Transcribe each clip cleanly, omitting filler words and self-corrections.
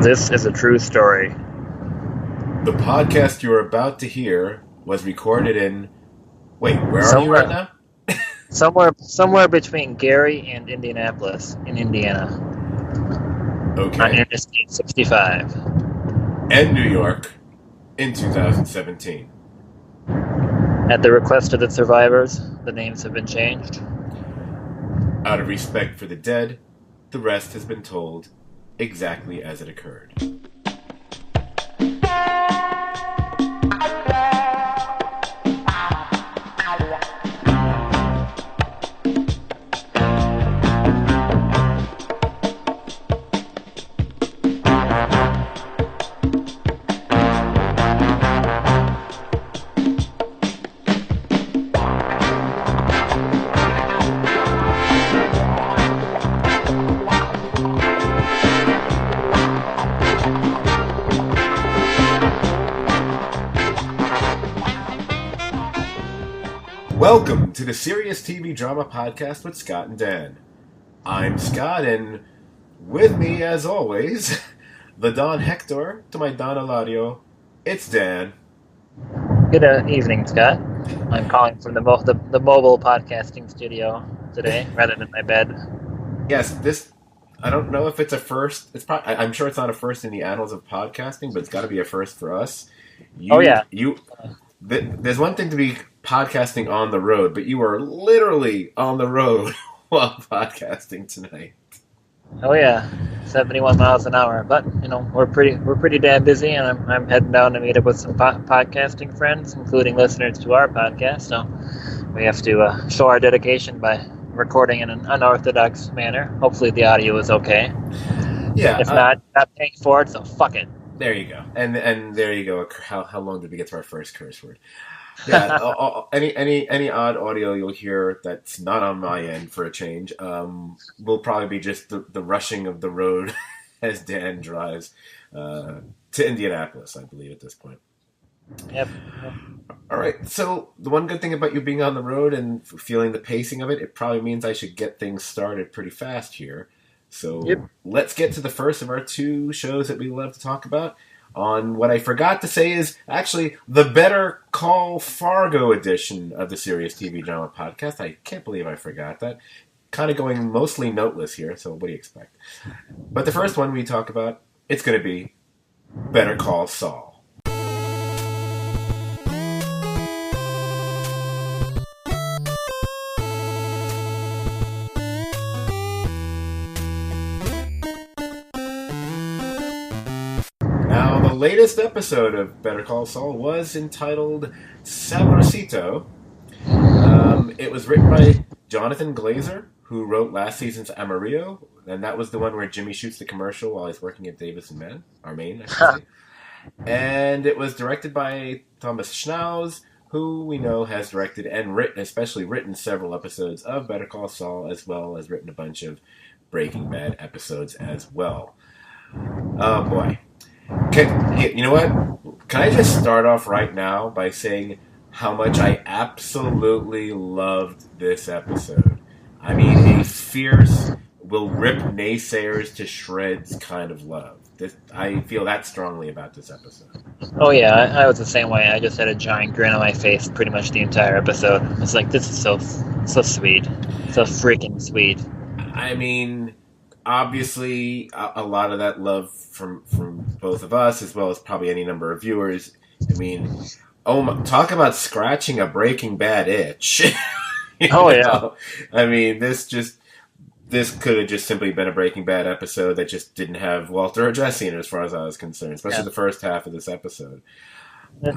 This is a true story. The podcast you are about to hear was recorded in... Wait, where are you right now? somewhere between Gary and Indianapolis, in Indiana. Okay. On Interstate 65. And New York in 2017. At the request of the survivors, the names have been changed. Out of respect for the dead, the rest has been told exactly as it occurred. Welcome to the Serious TV Drama Podcast with Scott and Dan. I'm Scott, and with me, as always, the Don Hector to my Don Eladio, it's Dan. Good evening, Scott. I'm calling from the mobile podcasting studio today, rather than my bed. Yes, this, I don't know if it's a first. I'm sure it's not a first in the annals of podcasting, but it's got to be a first for us. There's one thing to be podcasting on the road, but you are literally on the road while podcasting tonight. Oh yeah, 71 miles an hour. But we're pretty damn busy, and I'm heading down to meet up with some podcasting friends, including listeners to our podcast. So we have to show our dedication by recording in an unorthodox manner. Hopefully the audio is okay. Yeah. If not paying for it, so fuck it. There you go. And there you go. How long did we get to our first curse word? Yeah. any odd audio you'll hear that's not on my end for a change will probably be just the rushing of the road as Dan drives to Indianapolis, I believe, at this point. Yep. All right. So the one good thing about you being on the road and feeling the pacing of it probably means I should get things started pretty fast here. So Let's get to the first of our two shows that we love to talk about. On what I forgot to say is actually the Better Call Fargo edition of the Serious TV Drama Podcast. I can't believe I forgot that. Kind of going mostly noteless here, so what do you expect? But the first one we talk about, it's going to be Better Call Saul. Now, the latest episode of Better Call Saul was entitled Sabrosito. It was written by Jonathan Glazer, who wrote last season's Amarillo, and that was the one where Jimmy shoots the commercial while he's working at Davis and Maine, I should say. And it was directed by Thomas Schnauz, who we know has directed and written several episodes of Better Call Saul, as well as written a bunch of Breaking Bad episodes as well. Oh boy. You know what? Can I just start off right now by saying how much I absolutely loved this episode? I mean, a fierce, will rip naysayers to shreds kind of love. I feel that strongly about this episode. Oh yeah, I was the same way. I just had a giant grin on my face pretty much the entire episode. It's like, this is so sweet. So freaking sweet. I mean, obviously, a lot of that love from both of us, as well as probably any number of viewers. I mean, talk about scratching a Breaking Bad itch. Yeah. I mean, this could have just simply been a Breaking Bad episode that just didn't have Walter or Jesse in it, as far as I was concerned, especially the first half of this episoded.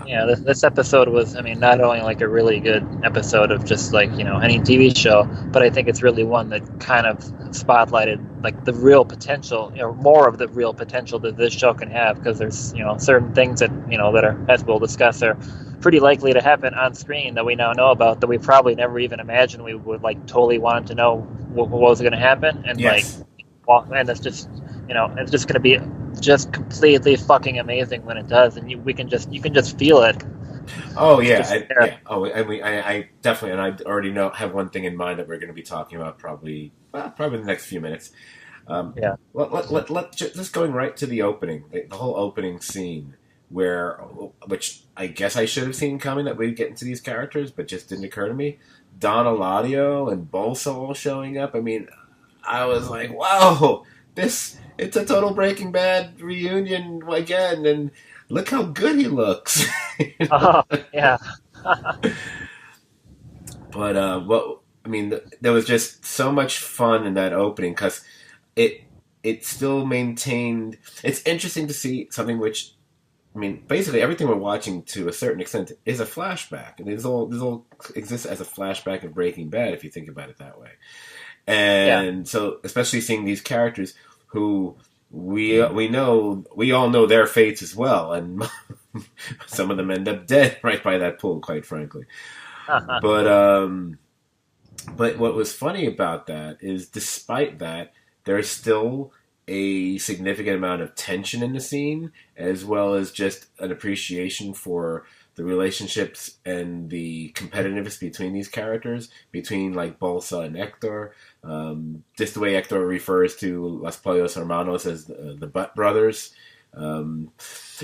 Yeah, this episode was, I mean, not only like a really good episode of just like, any TV show, but I think it's really one that kind of spotlighted like the real potential, more of the real potential that this show can have, because there's, certain things that, that are, as we'll discuss, are pretty likely to happen on screen that we now know about that we probably never even imagined we would like totally wanted to know what was going to happen. And and it's just, it's just going to be just completely fucking amazing when it does, and you can just feel it. Oh yeah, I definitely, and I already have one thing in mind that we're going to be talking about probably in the next few minutes. Yeah. Just going right to the opening, the whole opening scene, which I guess I should have seen coming that we'd get into these characters, but just didn't occur to me. Don Eladio and Bolsa all showing up. I mean, I was like, wow, it's a total Breaking Bad reunion again, and look how good he looks. Yeah. But I mean, there was just so much fun in that opening because it still maintained. It's interesting to see something which, I mean, basically everything we're watching to a certain extent is a flashback, and this all exists as a flashback of Breaking Bad if you think about it that way. And so, especially seeing these characters who we all know their fates as well, and some of them end up dead right by that pool, quite frankly. But what was funny about that is, despite that, there's still a significant amount of tension in the scene, as well as just an appreciation for the relationships and the competitiveness between these characters, between like Bolsa and Hector. Just the way Hector refers to Los Pollos Hermanos as the Butt Brothers.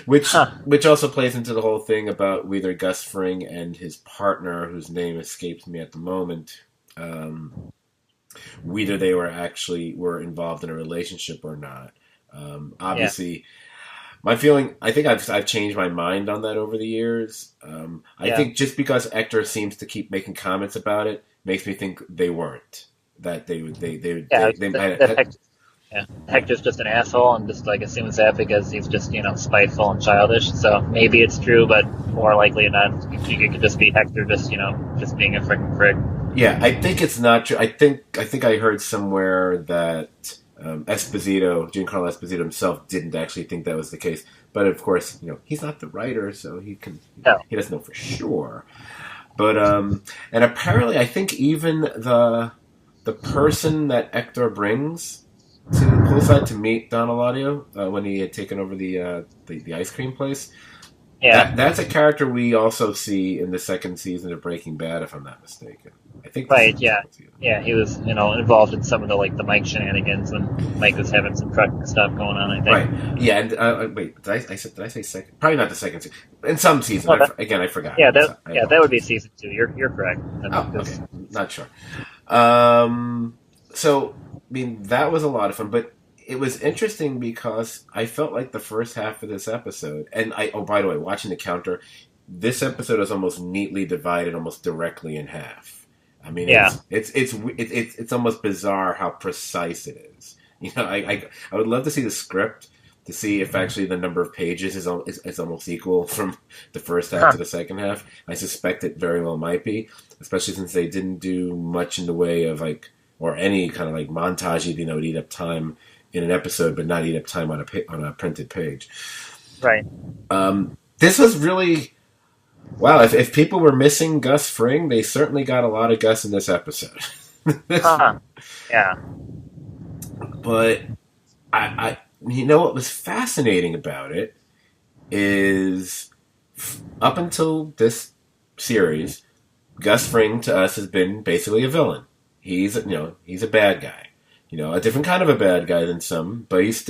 Which also plays into the whole thing about whether Gus Fring and his partner, whose name escapes me at the moment, whether they were involved in a relationship or not. Obviously, my feeling, I think I've changed my mind on that over the years. I think just because Hector seems to keep making comments about it makes me think they weren't. That they Hector's just an asshole and just like assumes that because he's just, spiteful and childish. So maybe it's true, but more likely not. It could just be Hector just being a freaking prick. Yeah, I think it's not true. I think I heard somewhere that Giancarlo Esposito himself didn't actually think that was the case. But of course, he's not the writer, so he doesn't know for sure. But and apparently, I think even the person that Hector brings to the poolside to meet Don Eladio when he had taken over the ice cream place. Yeah, that's a character we also see in the second season of Breaking Bad, if I'm not mistaken. I think right. Yeah, he was involved in some of the Mike shenanigans when Mike was having some truck stuff going on. I think. Right. Yeah. And wait, did I say second? Probably not the second season. In some season, I forgot. Yeah, that would be season 2. You're correct. Okay. Not sure. So, I mean, that was a lot of fun, but it was interesting because I felt like the first half of this episode, and by the way, watching the counter, this episode is almost neatly divided, almost directly in half. I mean, it's almost bizarre how precise it is. I would love to see the script to see if actually the number of pages is almost equal from the first half to the second half. I suspect it very well might be, especially since they didn't do much in the way of or any kind of montage, would eat up time in an episode, but not eat up time on a printed page. Right. This was really wow. If people were missing Gus Fring, they certainly got a lot of Gus in this episode. Yeah. But I what was fascinating about it is up until this series, Gus Fring to us has been basically a villain. He's a bad guy. A different kind of a bad guy than some, but he's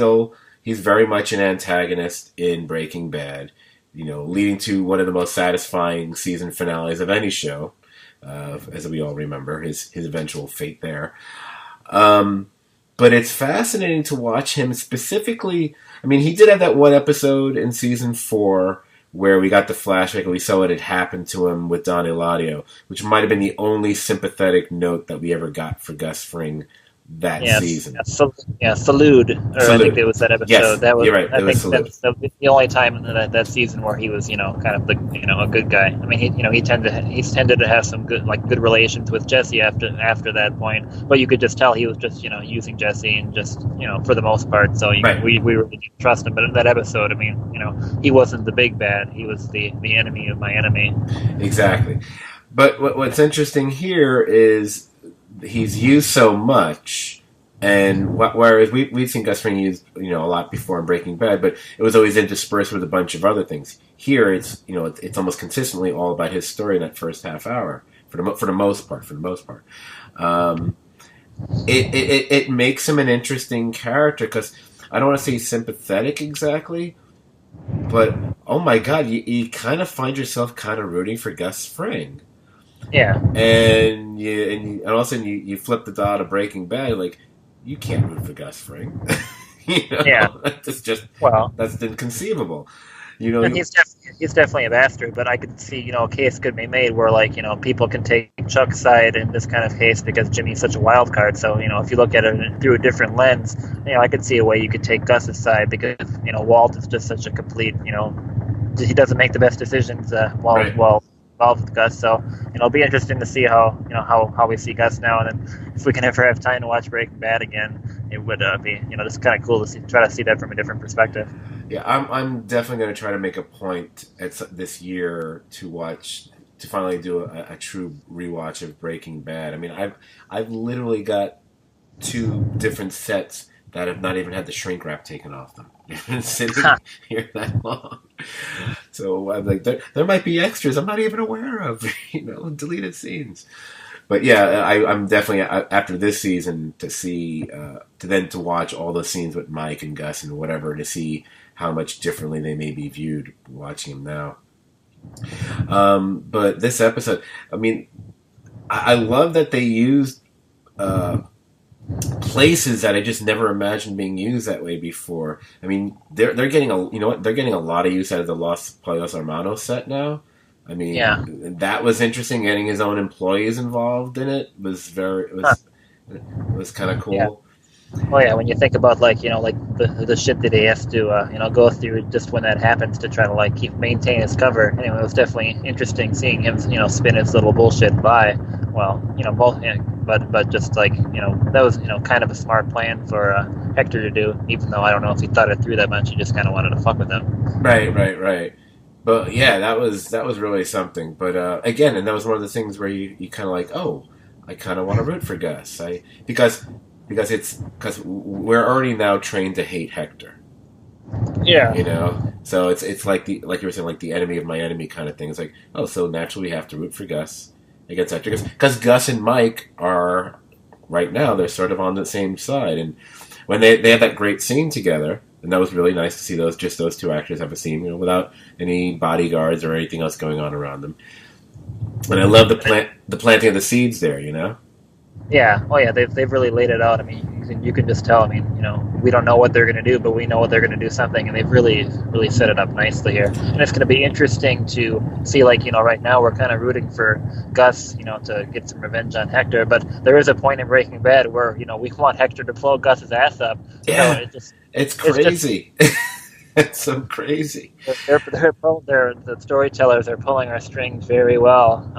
very much an antagonist in Breaking Bad, leading to one of the most satisfying season finales of any show, as we all remember, his eventual fate there. But it's fascinating to watch him specifically. I mean, he did have that one episode in season 4 where we got the flashback and we saw what had happened to him with Don Eladio, which might have been the only sympathetic note that we ever got for Gus Fring that season. Salute. I think it was that episode. Yes, that was, you're right. I think that's the only time in that season where he was, kind of a good guy. I mean, he tended to have some good relations with Jesse after that point. But you could just tell he was just, using Jesse and just, for the most part. So we really didn't trust him. But in that episode, I mean, he wasn't the big bad. He was the enemy of my enemy. Exactly. But what's interesting here is he's used so much, and whereas we've seen Gus Fring used a lot before in Breaking Bad, but it was always interspersed with a bunch of other things. Here, it's it's almost consistently all about his story in that first half hour for the most part. it makes him an interesting character because I don't want to say sympathetic exactly, but oh my god, you kind of find yourself kind of rooting for Gus Fring. Yeah. And all of a sudden you flip the dial to Breaking Bad, like you can't root for Gus Fring. Yeah. That's inconceivable. You know, And he's definitely a bastard, but I could see, a case could be made where, like, people can take Chuck's side in this kind of case because Jimmy's such a wild card. So, if you look at it through a different lens, I could see a way you could take Gus's side because, Walt is just such a complete, he doesn't make the best decisions while involved with Gus. So, it'll be interesting to see how we see Gus now, and then if we can ever have time to watch Breaking Bad again, it would be, just kind of cool to try to see that from a different perspective. Yeah, I'm definitely going to try to make a point this year to finally do a true rewatch of Breaking Bad. I mean, I've literally got 2 different sets that have not even had the shrink wrap taken off them. They've been sitting here that long. So I'm like, there might be extras I'm not even aware of, deleted scenes. But yeah, I'm definitely after this season to watch all the scenes with Mike and Gus and whatever to see how much differently they may be viewed watching them now. But this episode, I mean, I love that they used places that I just never imagined being used that way before. I mean, they're getting they're getting a lot of use out of the Los Pollos Hermanos set now. I mean, that was interesting. Getting his own employees involved in it was kind of cool. Yeah. Oh yeah, when you think about like the shit that he has to go through just when that happens to try to maintain his cover. Anyway, it was definitely interesting seeing him spin his little bullshit by. Well, but just that was kind of a smart plan for Hector to do. Even though I don't know if he thought it through that much, he just kind of wanted to fuck with him. Right. But yeah, that was really something. But again, and that was one of the things where you kind of like, oh, I kind of want to root for Gus. Because we're already now trained to hate Hector. Yeah. So it's like you were saying, like the enemy of my enemy kind of thing. It's like, oh, so naturally we have to root for Gus against Hector because Gus and Mike are right now they're sort of on the same side, and when they had that great scene together, and that was really nice to see those 2 actors have a scene, without any bodyguards or anything else going on around them. And I love the planting of the seeds there, Yeah. Oh, yeah. They've really laid it out. I mean, you can just tell. I mean, we don't know what they're going to do, but we know what they're going to do something, and they've really, really set it up nicely here. And it's going to be interesting to see, right now we're kind of rooting for Gus, to get some revenge on Hector. But there is a point in Breaking Bad where we want Hector to blow Gus's ass up. Yeah, it's crazy. It's so crazy. The storytellers are pulling our strings very well.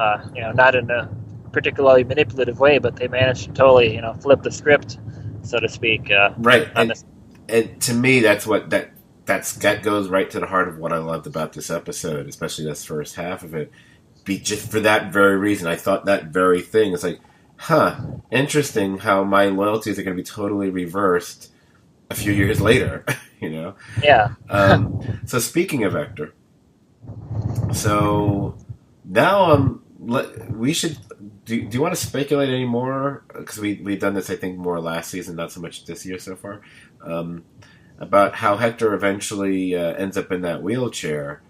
Not in a particularly manipulative way, but they managed to totally, flip the script, so to speak. Right, and to me, that's that goes right to the heart of what I loved about this episode, especially this first half of it. Just for that very reason, I thought that very thing. It's like, interesting how my loyalties are going to be totally reversed a few years later. Yeah. So speaking of Hector, so now we should. Do you want to speculate any more? Because we've done this, I think, more last season, not so much this year so far. About how Hector eventually ends up in that wheelchair.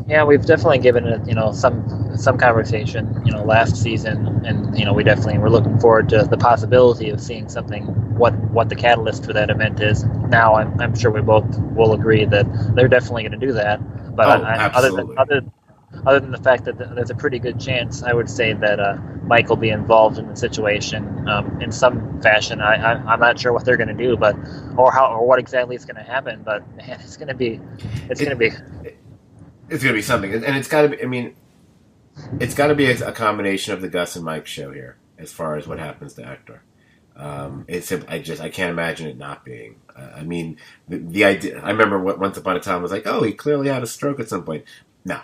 Yeah, we've definitely given it, some conversation, last season, and we're looking forward to the possibility of seeing something. What the catalyst for that event is. Now, I'm sure we both will agree that they're definitely going to do that. But absolutely. Other than the fact that there's a pretty good chance, I would say that Mike will be involved in the situation in some fashion. I'm not sure what they're going to do, or what exactly is going to happen. But man, it's going to be something, and it's got to be. I mean, it's got to be a combination of the Gus and Mike show here, as far as what happens to Hector. I can't imagine it not being. I mean, the idea. I remember once upon a time I was like, oh, he clearly had a stroke at some point. No.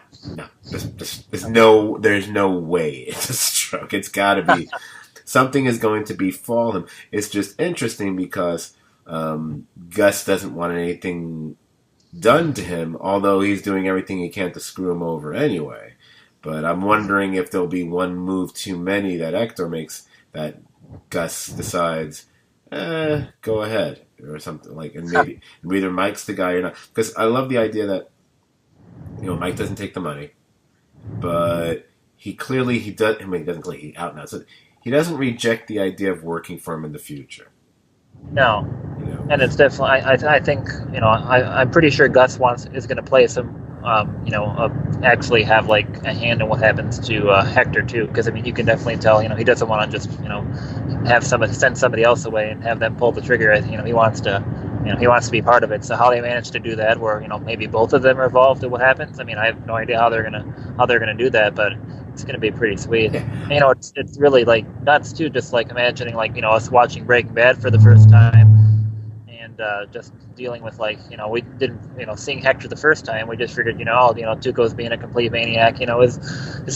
There's no way it's a stroke. It's got to be something is going to befall him. It's just interesting because Gus doesn't want anything done to him, although he's doing everything he can to screw him over anyway. But I'm wondering if there'll be one move too many that Hector makes that Gus decides, go ahead or something like, and maybe either Mike's the guy or not. Because I love the idea that Mike doesn't take the money, but he does. I mean, he doesn't clearly he out now, so he doesn't reject the idea of working for him in the future. No, and it's definitely. I think I'm pretty sure Gus is going to play some. Actually have like a hand in what happens to Hector too, because I mean you can definitely tell he doesn't want to just send somebody else away and have them pull the trigger. He wants to be part of it. So how they manage to do that, where maybe both of them are involved in what happens. I mean, I have no idea how they're gonna do that, but it's gonna be pretty sweet. Yeah. It's really like nuts too, just like imagining us watching Breaking Bad for the first time. And just dealing with we didn't seeing Hector the first time, we just figured Tuco's being a complete maniac. His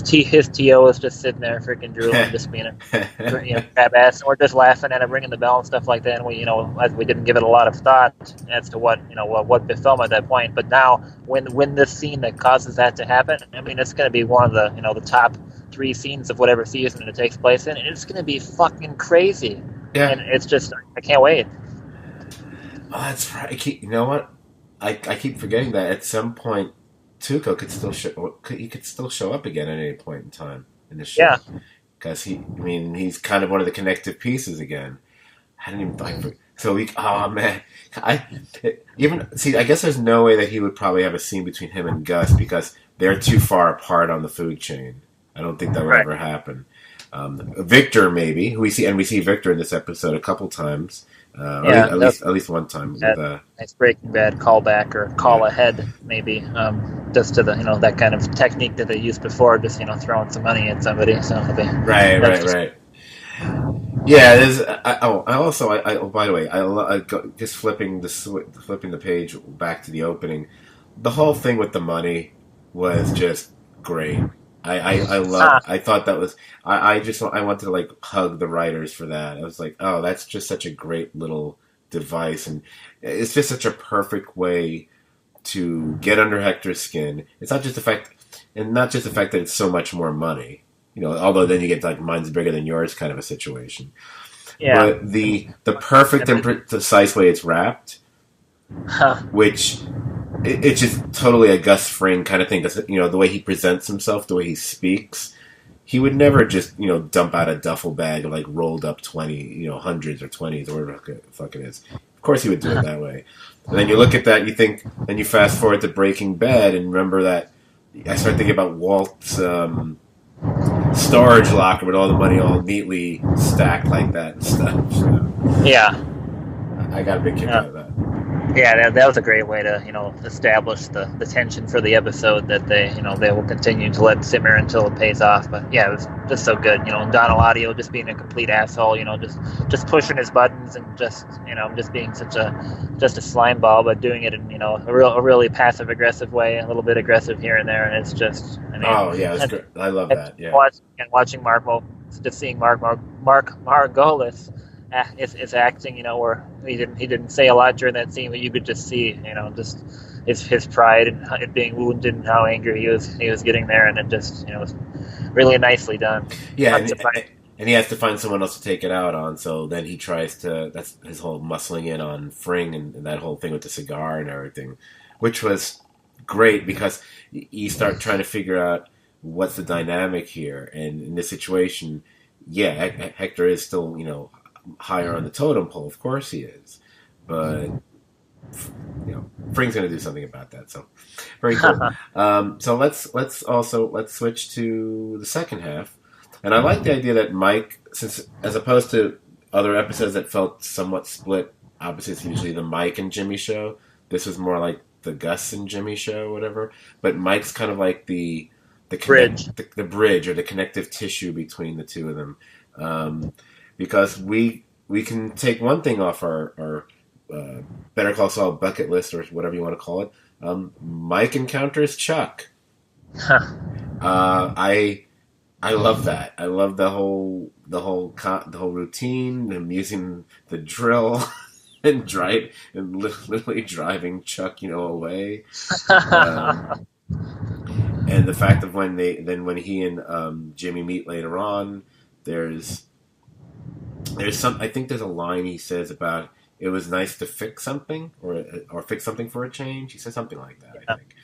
TO was just sitting there freaking drooling, just being a crab ass, and we're just laughing at him ringing the bell and stuff like that. And we didn't give it a lot of thought as to what befell him at that point. But now when this scene that causes that to happen, I mean it's going to be one of the top 3 scenes of whatever season it takes place in, and it's going to be fucking crazy. Yeah, and it's just I can't wait. Oh, that's right. You know what? I keep forgetting that at some point Tuco could still show up again at any point in time in the show. Yeah, because he's kind of one of the connective pieces again. I didn't even oh man, I guess there's no way that he would probably have a scene between him and Gus because they're too far apart on the food chain. I don't think that would ever happen. Victor maybe we see Victor in this episode a couple times. At least one time. Nice Breaking Bad callback or call ahead, maybe, just to the that kind of technique that they used before, just throwing some money at somebody. So right. Yeah, there's. By the way, just flipping the page back to the opening. The whole thing with the money was just great. I thought that was. I wanted to hug the writers for that. I was like, oh, that's just such a great little device, and it's just such a perfect way to get under Hector's skin. It's not just the fact that it's so much more money. Although then you get mine's bigger than yours kind of a situation. Yeah. But the perfect and precise way it's wrapped, which. It's just totally a Gus Fring kind of thing. The way he presents himself, the way he speaks, he would never just dump out a duffel bag of rolled up 20, hundreds or 20s or whatever the fuck it is. Of course, he would do it that way. And then you look at that, and you think, and you fast forward to Breaking Bad, and remember that I start thinking about Walt's storage locker with all the money all neatly stacked like that and stuff. So, yeah, I got a big kick out of that. Yeah, that was a great way to establish the tension for the episode that they will continue to let simmer until it pays off. But yeah, it was just so good. Don Eladio just being a complete asshole. Just pushing his buttons and just being such a slime ball, but doing it in a really passive aggressive way, a little bit aggressive here and there, and it's just. It's great. I love that. Yeah. Watching seeing Mark Margolis. Is acting, where he didn't say a lot during that scene, but you could just see, just his pride and it being wounded and how angry he was getting there, and it just, was really nicely done. Yeah, and he has to find someone else to take it out on. So then he tries to. That's his whole muscling in on Fring and that whole thing with the cigar and everything, which was great because you start trying to figure out what's the dynamic here, and in this situation, yeah, Hector is still higher on the totem pole, of course he is, but Fring's going to do something about that. So very cool. So let's switch to the second half, and I like the idea that Mike, since as opposed to other episodes that felt somewhat split, obviously it's usually the Mike and Jimmy show. This was more like the Gus and Jimmy show, whatever. But Mike's kind of like the bridge, the bridge or the connective tissue between the two of them. Because we can take one thing off our Better Call Saul bucket list or whatever you want to call it. Mike encounters Chuck. I love that. I love the whole routine. Him using the drill and literally driving Chuck away. And the fact of when he and Jimmy meet later on, there's I think there's a line he says about it was nice to fix something or fix something for a change. He said something like that. I think.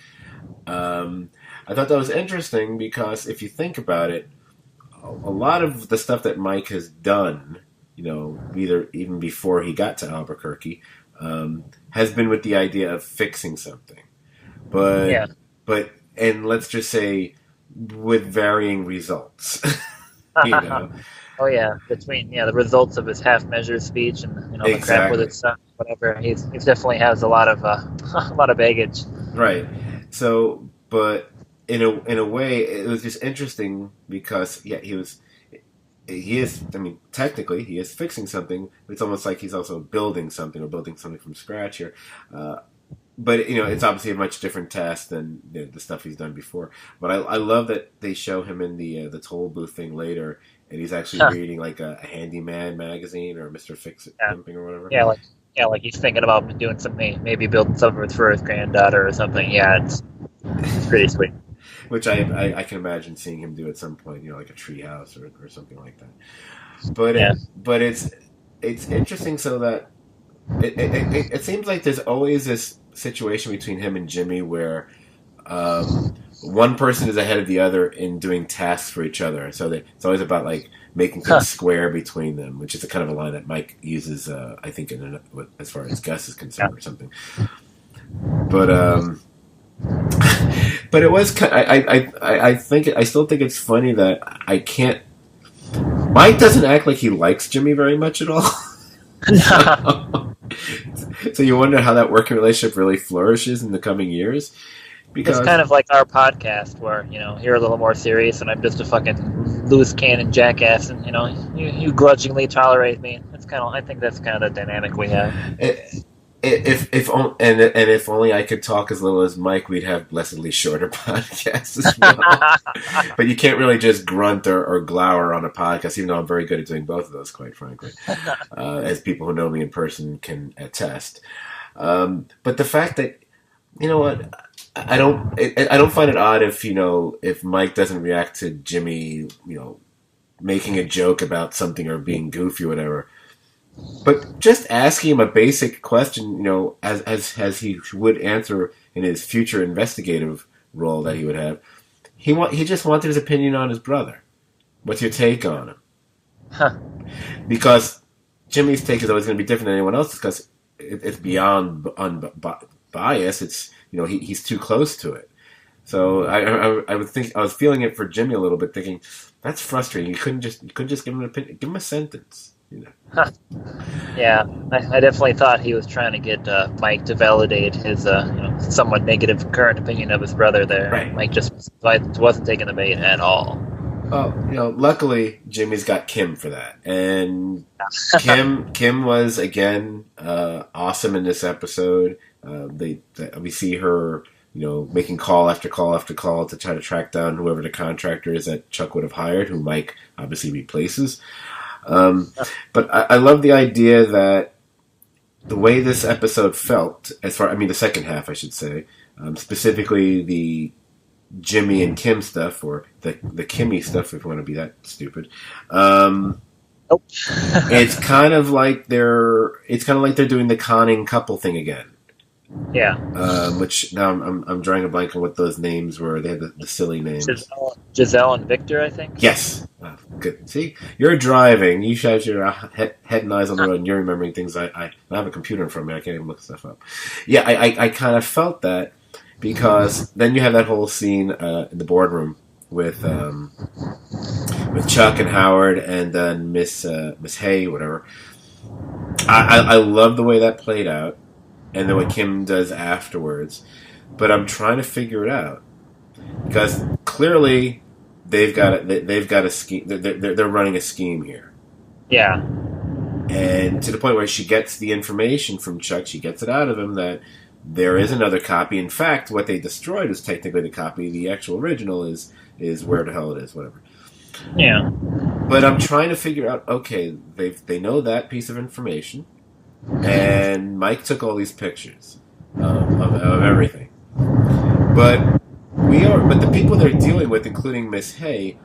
I thought that was interesting because if you think about it, a lot of the stuff that Mike has done, either even before he got to Albuquerque, has been with the idea of fixing something. But and let's just say with varying results. Oh yeah, between the results of his half-measure speech and the crap with his son, whatever. He definitely has a lot of a lot of baggage. Right. So, but in a way, it was just interesting because he is. I mean, technically, he is fixing something. It's almost like he's also building something from scratch here. But it's obviously a much different task than the stuff he's done before. But I love that they show him in the toll booth thing later, and he's actually reading like a handyman magazine or Mr. Fix It something or whatever. Like he's thinking about doing something, maybe building something for his granddaughter or something. Yeah, it's pretty sweet. Which I can imagine seeing him do at some point, like a tree house or something like that. But it's interesting so that it seems like there's always this situation between him and Jimmy where one person is ahead of the other in doing tasks for each other. So it's always about like making things square between them, which is a kind of a line that Mike uses, I think, as far as Gus is concerned or something. But but it was I still think it's funny that I can't. Mike doesn't act like he likes Jimmy very much at all. So you wonder how that working relationship really flourishes in the coming years. Because it's kind of like our podcast where, you're a little more serious and I'm just a fucking loose cannon jackass and, you grudgingly tolerate me. I think that's kind of the dynamic we have. If only I could talk as little as Mike, we'd have blessedly shorter podcasts as well. But you can't really just grunt or glower on a podcast, even though I'm very good at doing both of those, quite frankly, as people who know me in person can attest. But the fact that, I don't find it odd if Mike doesn't react to Jimmy, making a joke about something or being goofy or whatever. But just asking him a basic question, as he would answer in his future investigative role that he would have, he just wanted his opinion on his brother. What's your take on him? Huh. Because Jimmy's take is always going to be different than anyone else's because it's beyond bias. It's he's too close to it. So I would think I was feeling it for Jimmy a little bit, thinking that's frustrating. You couldn't just give him an opinion, give him a sentence. Huh. Yeah, I definitely thought he was trying to get Mike to validate his somewhat negative current opinion of his brother there. Right. Mike just wasn't taking the bait at all. Well, luckily Jimmy's got Kim for that, and Kim was again awesome in this episode. We see her, making call after call after call to try to track down whoever the contractor is that Chuck would have hired, who Mike obviously replaces. But I love the idea that the way this episode felt, the second half, I should say, specifically the Jimmy and Kim stuff, or the Kimmy stuff, if you want to be that stupid. It's kind of like they're doing the conning couple thing again. Yeah. Which now I'm drawing a blank on what those names were. They had the silly names. Giselle and Victor, I think. Yes. Oh, good. See, you're driving. You have your head and eyes on the road, and you're remembering things. I have a computer in front of me. I can't even look stuff up. Yeah, I kind of felt that because then you have that whole scene in the boardroom with Chuck and Howard, and then Miss Hay, whatever. I love the way that played out. And then what Kim does afterwards, but I'm trying to figure it out because clearly they've got a scheme. They're running a scheme here. Yeah. And to the point where she gets the information from Chuck, she gets it out of him that there is another copy. In fact, what they destroyed is technically the copy. The actual original is where the hell it is, whatever. Yeah. But I'm trying to figure out. Okay, they know that piece of information. And Mike took all these pictures of everything. But the people they're dealing with, including Miss Hay,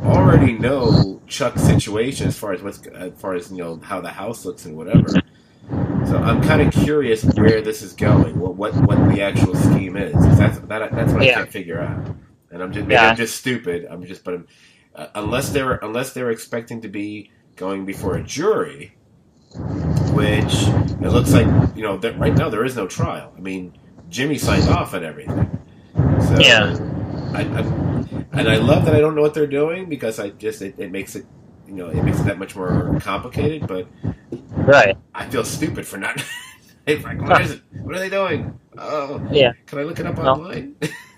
already know Chuck's situation as far as how the house looks and whatever. So I'm kind of curious where this is going. What the actual scheme is. 'Cause that's what I can't figure out. And I'm just stupid. Unless they're expecting to be going before a jury, which it looks like that right now there is no trial. I mean, Jimmy signed off on everything. So and I love that I don't know what they're doing because it makes it that much more complicated. But right, I feel stupid for not. Hey, Frank, what is it? What are they doing? Oh, yeah. Can I look it up online?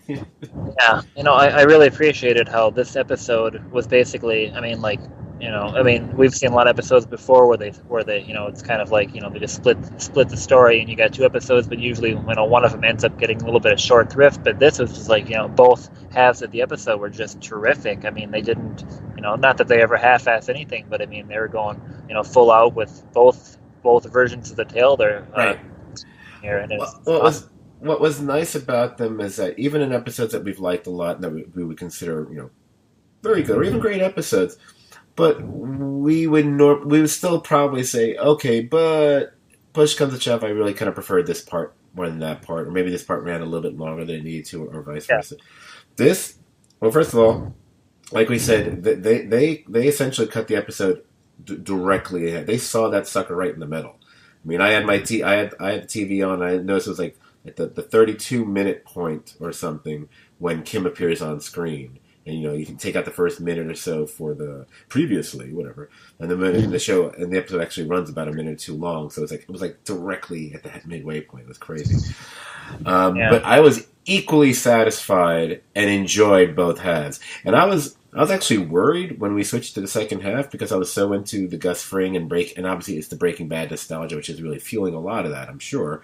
Yeah, I really appreciated how this episode was basically. I mean, like, we've seen a lot of episodes before where they, it's kind of like, they just split the story, and you got two episodes, but usually, one of them ends up getting a little bit of short thrift. But this was just like, both halves of the episode were just terrific. I mean, they didn't, not that they ever half-ass anything, but I mean, they were going, full out with both versions of the tale there. Right. Here, and what was nice about them is that even in episodes that we've liked a lot and that we would consider, very good or even great episodes, but we would still probably say, okay, but push comes to shove, I really kind of preferred this part more than that part, or maybe this part ran a little bit longer than it needed to, or vice versa. Well, first of all, like we said, they essentially cut the episode directly ahead. They saw that sucker right in the middle. I mean, I had the TV on. I noticed it was like at the 32-minute point or something when Kim appears on screen, and you can take out the first minute or so for the previously whatever, and the show and the episode actually runs about a minute or two long, so it was like directly at the midway point. It was crazy, but I was equally satisfied and enjoyed both halves, and I was actually worried when we switched to the second half because I was so into the Gus Fring and obviously it's the Breaking Bad nostalgia, which is really fueling a lot of that, I'm sure.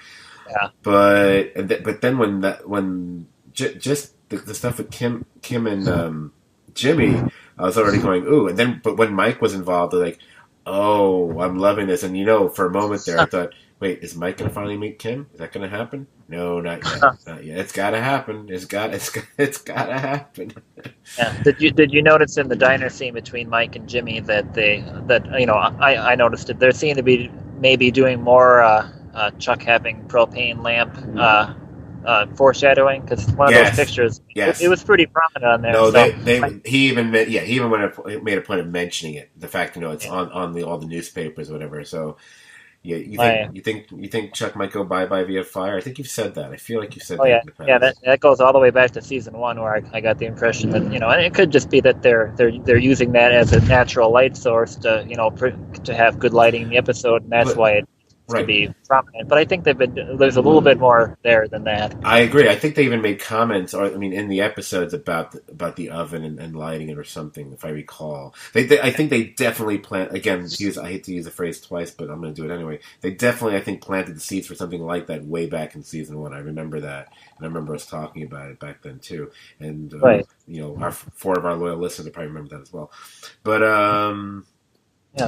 Yeah. But then when just the stuff with Kim and Jimmy, I was already going ooh, and then but when Mike was involved, I was like, oh, I'm loving this, and for a moment there I thought, wait, is Mike gonna finally meet Kim? Is that gonna happen? No, not yet. Not yet. It's gotta happen. It's gotta happen. Yeah. Did you notice in the diner scene between Mike and Jimmy that I noticed it. There seemed to be maybe doing more Chuck having propane lamp foreshadowing because one of those pictures, it was pretty prominent on there. No, so, he even made a point of mentioning it. The fact it's on all the newspapers, or whatever. So. Yeah, you think Chuck might go bye-bye via fire? I think you've said that. I feel like you've said that in the past. Yeah, that goes all the way back to season 1, where I got the impression that and it could just be that they're using that as a natural light source to to have good lighting in the episode, and that's why it to be prominent. But I think there's a little bit more there than that. I agree. I think they even made comments, in the episodes about the oven and lighting it or something, if I recall. I think they definitely again, I hate to use the phrase twice, but I'm going to do it anyway. They definitely, I think, planted the seeds for something like that way back in season 1. I remember that. And I remember us talking about it back then, too. And, our 4 of our loyal listeners will probably remember that as well. But,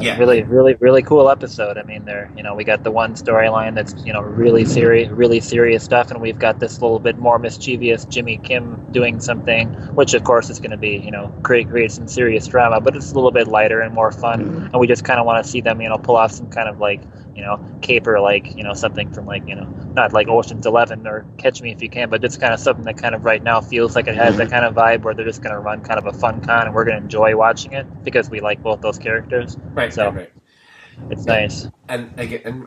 yeah, really, really, really cool episode. I mean, we got the one storyline that's, really serious stuff, and we've got this little bit more mischievous Jimmy Kim doing something, which of course is going to be, create some serious drama, but it's a little bit lighter and more fun, and we just kind of want to see them, pull off some kind of caper, something from not like Ocean's 11 or Catch Me If You Can, but just kind of something that kind of right now feels like it has that kind of vibe where they're just going to run kind of a fun con, and we're going to enjoy watching it because we like both those characters. Right. It's nice. And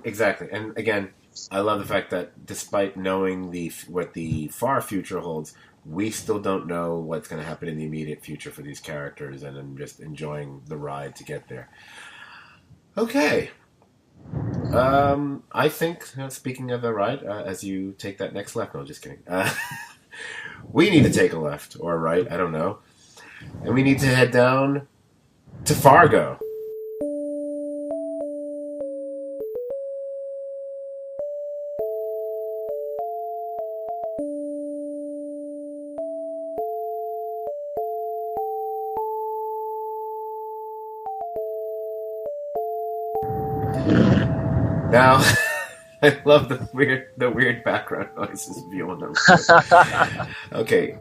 exactly. And again, I love the fact that despite knowing what the far future holds, we still don't know what's going to happen in the immediate future for these characters, and I'm just enjoying the ride to get there. Okay. I think, speaking of the ride, as you take that next left, no, just kidding. We need to take a left or a right, I don't know. And we need to head down to Fargo. Now, I love the weird background noises viewing them. Okay,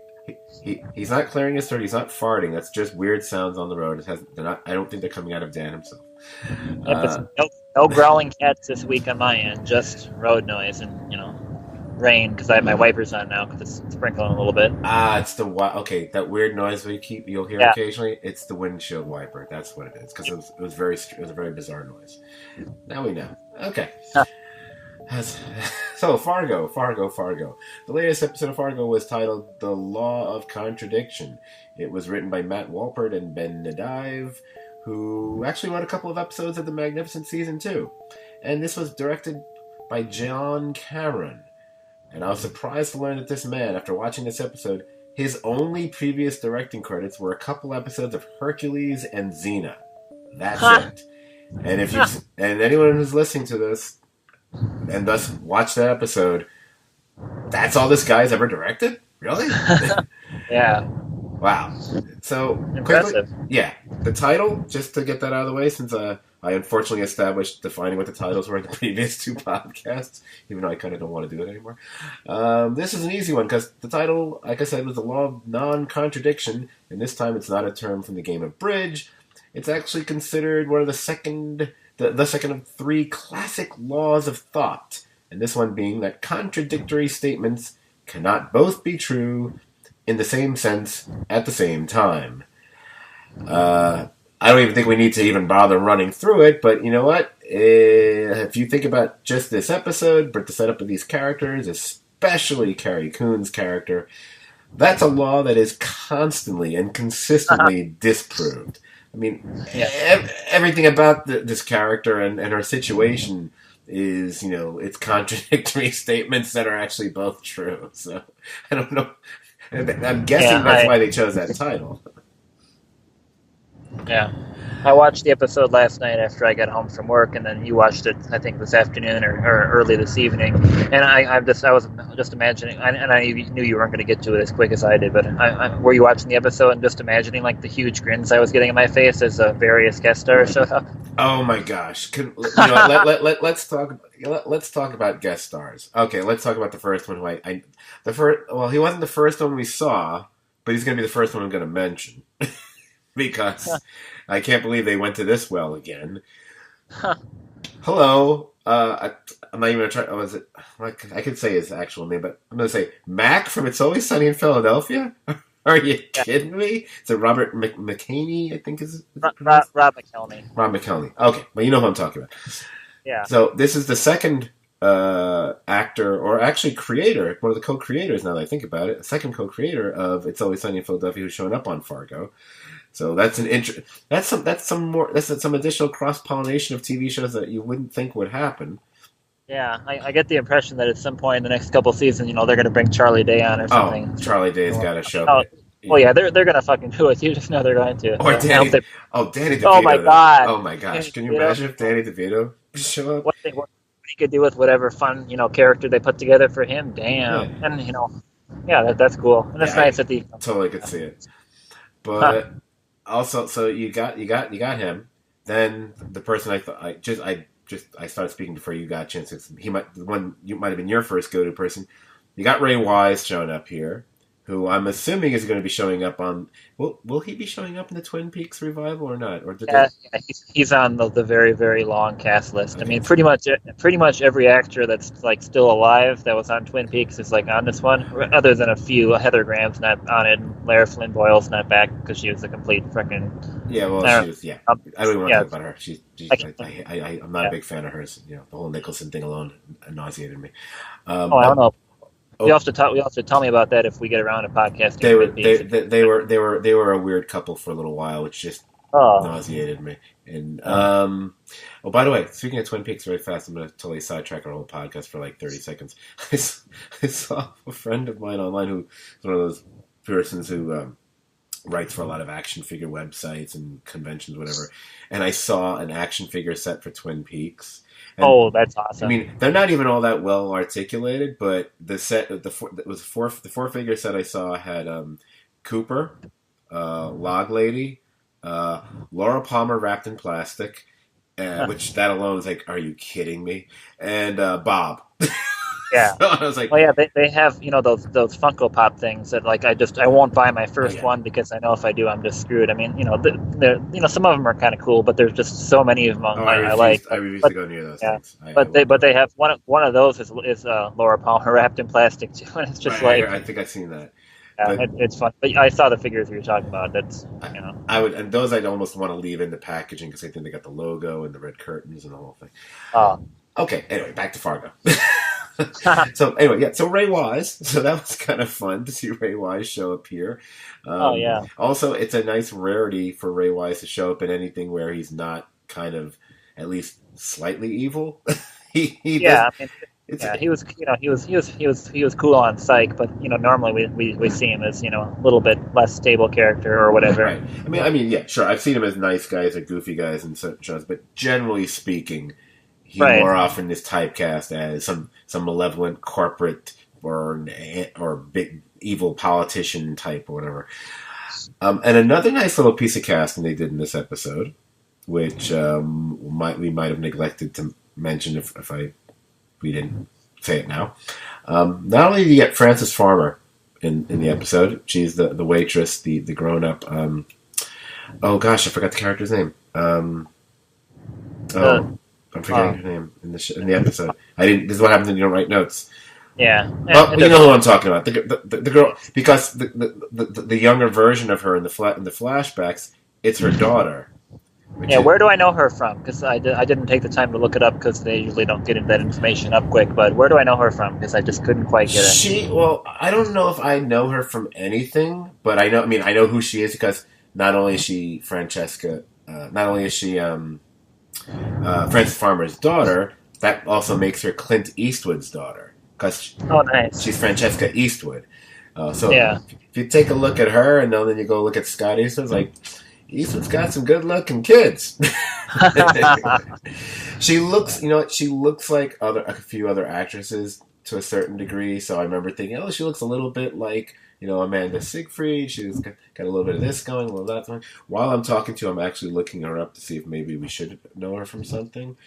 He's not clearing his throat. He's not farting. That's just weird sounds on the road. I don't think they're coming out of Dan himself. Yep, it's no growling cats this week on my end. Just road noise and rain because I have my wipers on now because it's sprinkling a little bit. It's okay. That weird noise you'll hear occasionally. It's the windshield wiper. That's what it is. Because it was a very bizarre noise. Now we know. Okay. So Fargo. The latest episode of Fargo was titled "The Law of Contradiction." It was written by Matt Walpert and Ben Nadive, who actually wrote a couple of episodes of The Magnificent Season 2. And this was directed by John Cameron. And I was surprised to learn that this man, after watching this episode, his only previous directing credits were a couple episodes of Hercules and Xena. That's it. And and anyone who's listening to this and thus watched that episode, that's all this guy's ever directed? Really? Yeah. Wow. So, impressive. Quickly, the title, just to get that out of the way, since I unfortunately established defining what the titles were in the previous two podcasts, even though I kind of don't want to do it anymore. This is an easy one, because the title, like I said, was the law of non-contradiction, and this time it's not a term from the game of bridge. It's actually considered one of the second of three classic laws of thought, and this one being that contradictory statements cannot both be true in the same sense at the same time. I don't even think we need to even bother running through it, but you know what? If you think about just this episode, but the setup of these characters, especially Carrie Coon's character, that's a law that is constantly and consistently disproved. I mean, everything about this character and her situation is, it's contradictory statements that are actually both true. So, I don't know. I'm guessing that's why they chose that title. Yeah. I watched the episode last night after I got home from work, and then you watched it, I think, this afternoon or early this evening. And I was just imagining, and I knew you weren't going to get to it as quick as I did, but were you watching the episode and just imagining like the huge grins I was getting in my face as various guest stars showed up? Oh my gosh! Let's talk about guest stars. Okay, let's talk about the first one. He wasn't the first one we saw, but he's going to be the first one I'm going to mention. Because I can't believe they went to this well again. Hello. I'm not even going to try. I could say his actual name, but I'm going to say Mac from It's Always Sunny in Philadelphia. Are you kidding me? It's a Robert McKelney, I think is Rob McKelney. Rob McKelney. Okay, well, you know who I'm talking about. Yeah. So this is the second actor, or actually creator, one of the co-creators, now that I think about it, the second co-creator of It's Always Sunny in Philadelphia who's showing up on Fargo. So that's some additional cross-pollination of TV shows that you wouldn't think would happen. Yeah, I get the impression that at some point in the next couple seasons, they're going to bring Charlie Day on or something. Oh, Charlie Day's got to show up. They're going to fucking do it. You just know they're going to. Or Danny DeVito. Oh my god. Oh my gosh. Can you imagine if Danny DeVito show up? What he could do with whatever fun, character they put together for him. Damn. Yeah. And, that's cool. And it's nice that totally could see it. But also, so you got him. Then the person I started speaking before you got a chance. You might have been your first go-to person. You got Ray Wise showing up here, who I'm assuming is going to be showing up on. Will he be showing up in the Twin Peaks revival or not? Or he's on the very, very long cast list. Okay. I mean, pretty much every actor that's like still alive that was on Twin Peaks is like on this one, other than a few. Heather Graham's not on it. And Lara Flynn Boyle's not back because she was a complete freaking. Yeah, well, she was. Yeah, I don't even want to talk about her. I'm not a big fan of hers. The whole Nicholson thing alone nauseated me. I don't know. You'll have to tell me about that if we get around to podcasting. They were a weird couple for a little while, which just nauseated me. And by the way, speaking of Twin Peaks, very fast, I'm going to totally sidetrack our whole podcast for like 30 seconds. I saw a friend of mine online who's one of those persons who writes for a lot of action figure websites and conventions, whatever. And I saw an action figure set for Twin Peaks. And, that's awesome. I mean, they're not even all that well articulated, but the four figure set I saw had Cooper, Log Lady, Laura Palmer wrapped in plastic, which that alone is like, are you kidding me? And Bob. Yeah. So I was like, Well, yeah, they have those Funko Pop things that like I won't buy my oh first yeah, one because I know if I do I'm just screwed. I mean, some of them are kind of cool, but there's just so many of them oh I like. I refuse to But go near those yeah, things. I won't but go they near have them. one of those is Laura Palmer wrapped in plastic too, and it's just like I think I've seen that, yeah, but it's fun. But I saw the figures you were talking about. That's I, you know I would, and those I'd almost want to leave in the packaging because I think they got the logo and the red curtains and the whole thing. oh Okay, anyway, back to Fargo. So anyway, yeah. So Ray Wise. So that was kind of fun to see Ray Wise show up here. oh yeah Also, it's a nice rarity for Ray Wise to show up in anything where he's not kind of at least slightly evil. He does. yeah. I mean, It's yeah, he was cool on Psych, but normally we see him as a little bit less stable character or whatever. right. Yeah, sure. I've seen him as nice guys or goofy guys in certain shows, but generally speaking, he Right. more often is typecast as some malevolent corporate or big evil politician type or whatever. And another nice little piece of casting they did in this episode, which we might have neglected to mention if we didn't say it now. Not only do you get Frances Farmer in the episode, she's the waitress, the grown up. Oh gosh, I forgot the character's name. I'm forgetting her name in the episode. I didn't. This is what happens when you don't write notes. Yeah. Well, you know who I'm talking about. The girl, because the younger version of her in the flashbacks, it's her daughter. Yeah, where do I know her from? Because I didn't take the time to look it up because they usually don't get that information up quick. But where do I know her from? Because I just couldn't quite get it. Well, I don't know if I know her from anything, but I know who she is because not only is she Francesca, not only is she Frances Farmer's daughter, that also makes her Clint Eastwood's daughter because Nice. she's Francesca Eastwood. So yeah, if you take a look at her and then you go look at Scott Eastwood, like Eastwood's got some good looking kids. She looks like a few other actresses to a certain degree. So I remember thinking, she looks a little bit like Amanda Seyfried. She's got a little bit of this going, a little of that going. While I'm talking to you, I'm actually looking her up to see if maybe we should know her from something.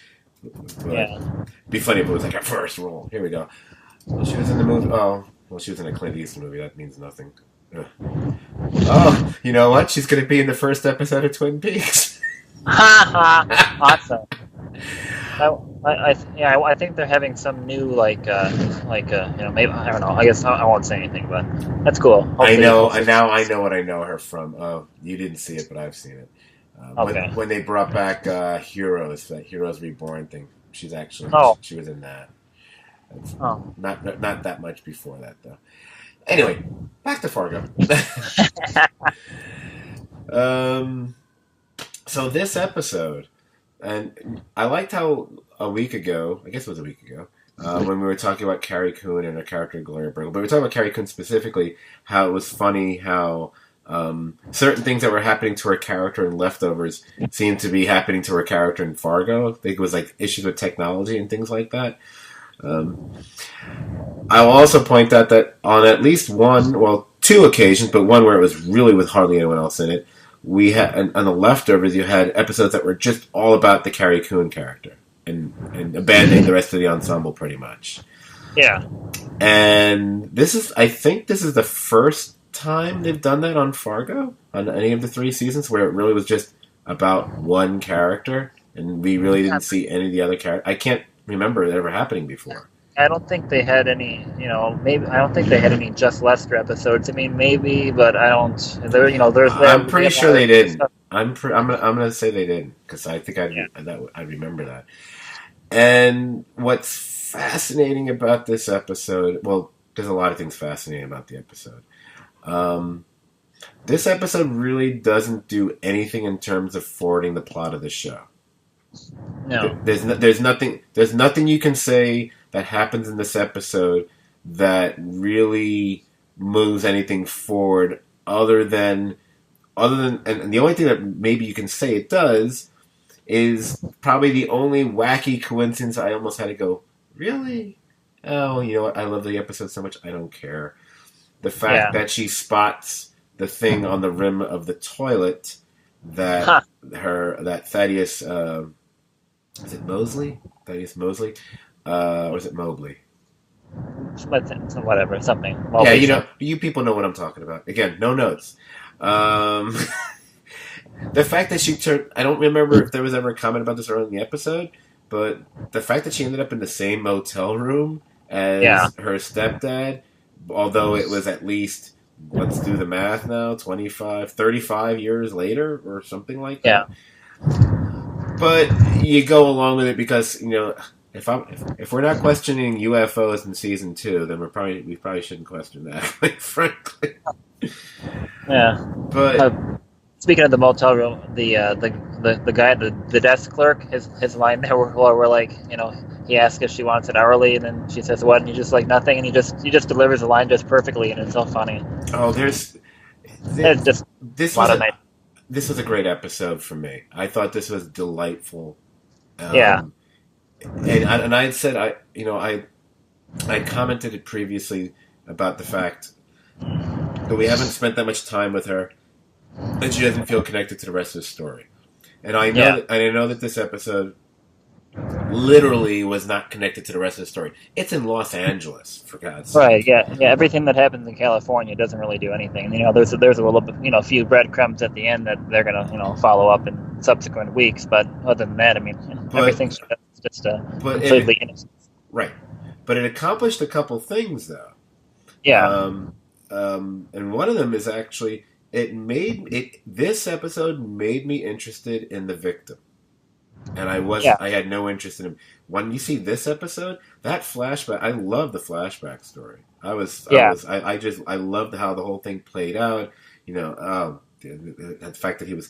But it'd be funny if it was like her first role. Here we go. Well, she was in the movie. Oh, well, she was in a Clint Eastwood movie. That means nothing. Ugh. Oh, you know what? She's going to be in the first episode of Twin Peaks. Awesome. I think they're having some new maybe I don't know. I guess I won't say anything, but that's cool. Hopefully I know, and now I know what I know her from. Oh, you didn't see it, but I've seen it. Okay. When they brought back Heroes, that Heroes Reborn thing, she's actually she was in that. Not that much before that though. Anyway, back to Fargo. So this episode, and I liked how a week ago, I guess it was a week ago, when we were talking about Carrie Coon and her character Gloria Bergel, but we were talking about Carrie Coon specifically, how it was funny how certain things that were happening to her character in Leftovers seemed to be happening to her character in Fargo. I think it was like issues with technology and things like that. I will also point out that on at least two occasions, but one where it was really with hardly anyone else in it, we had on the Leftovers you had episodes that were just all about the Carrie Coon character and abandoning the rest of the ensemble pretty much. Yeah. And I think this is the first time they've done that on Fargo, on any of the 3 seasons, where it really was just about one character, and we really didn't see any of the other characters. I can't remember it ever happening before. I don't think they had any, maybe I don't think they had any Just Lester episodes. I mean, maybe, but I don't. There's. I'm pretty sure they didn't. I'm gonna say they didn't because I think I remember that. And what's fascinating about this episode? Well, there's a lot of things fascinating about the episode. This episode really doesn't do anything in terms of forwarding the plot of the show. No. There's nothing you can say that happens in this episode that really moves anything forward other than and the only thing that maybe you can say it does is probably the only wacky coincidence I almost had to go, really? Oh, you know what? I love the episode so much I don't care. The fact that she spots the thing on the rim of the toilet that that Thaddeus is it Mosley? Thaddeus Mosley? Or is it Mobley? whatever, something. Yeah, Multi-channel. you people know what I'm talking about. Again, no notes. Um, the fact that she turned, I don't remember if there was ever a comment about this early in the episode, but the fact that she ended up in the same motel room Yeah, as her stepdad, although it was at least, let's do the math now, 25, 35 years later or something like yeah. that. But you go along with it because, if we're not questioning UFOs in season 2, then we probably shouldn't question that, quite frankly. Yeah. But Speaking of the motel room, the guy, the desk clerk, his line there were like, he asks if she wants it hourly, and then she says what, and he just like nothing, and he just delivers the line just perfectly, and it's so funny. oh, It's just this a lot was of a nice. this was a great episode for me. I thought this was delightful. Yeah, Um, and I had said I commented it previously about the fact that we haven't spent that much time with her, and she doesn't feel connected to the rest of the story. And yeah. I know that this episode literally was not connected to the rest of the story. It's in Los Angeles, for God's Right, sake. yeah, yeah. Everything that happens in California doesn't really do anything. There's a little bit, a few breadcrumbs at the end that they're gonna, follow up in subsequent weeks. But other than that, I mean, But everything she does is just but completely innocent. right, but it accomplished a couple things though. Yeah, Um, and one of them is actually This episode made me interested in the victim, and yeah, I had no interest in him. When you see this episode, that flashback, I love the flashback story. yeah, I loved how the whole thing played out. The fact that he was,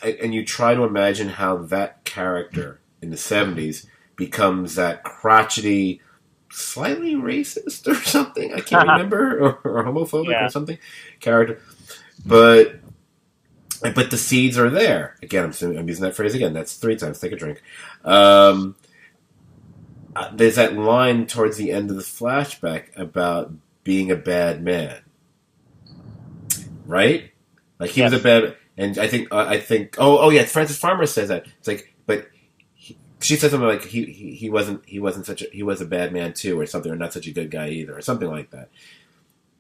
and you try to imagine how that character in the '70s becomes that crotchety, slightly racist or something. I can't remember, or homophobic or yeah, something character, but the seeds are there. Again, I'm using that phrase again. That's 3 times. Take a drink. Um, there's that line towards the end of the flashback about being a bad man, right? Like he was a yes, bad, and I think. Oh yeah, Francis Farmer says that. It's like, but she says something like he wasn't such a he was a bad man too, or something, or not such a good guy either, or something like that.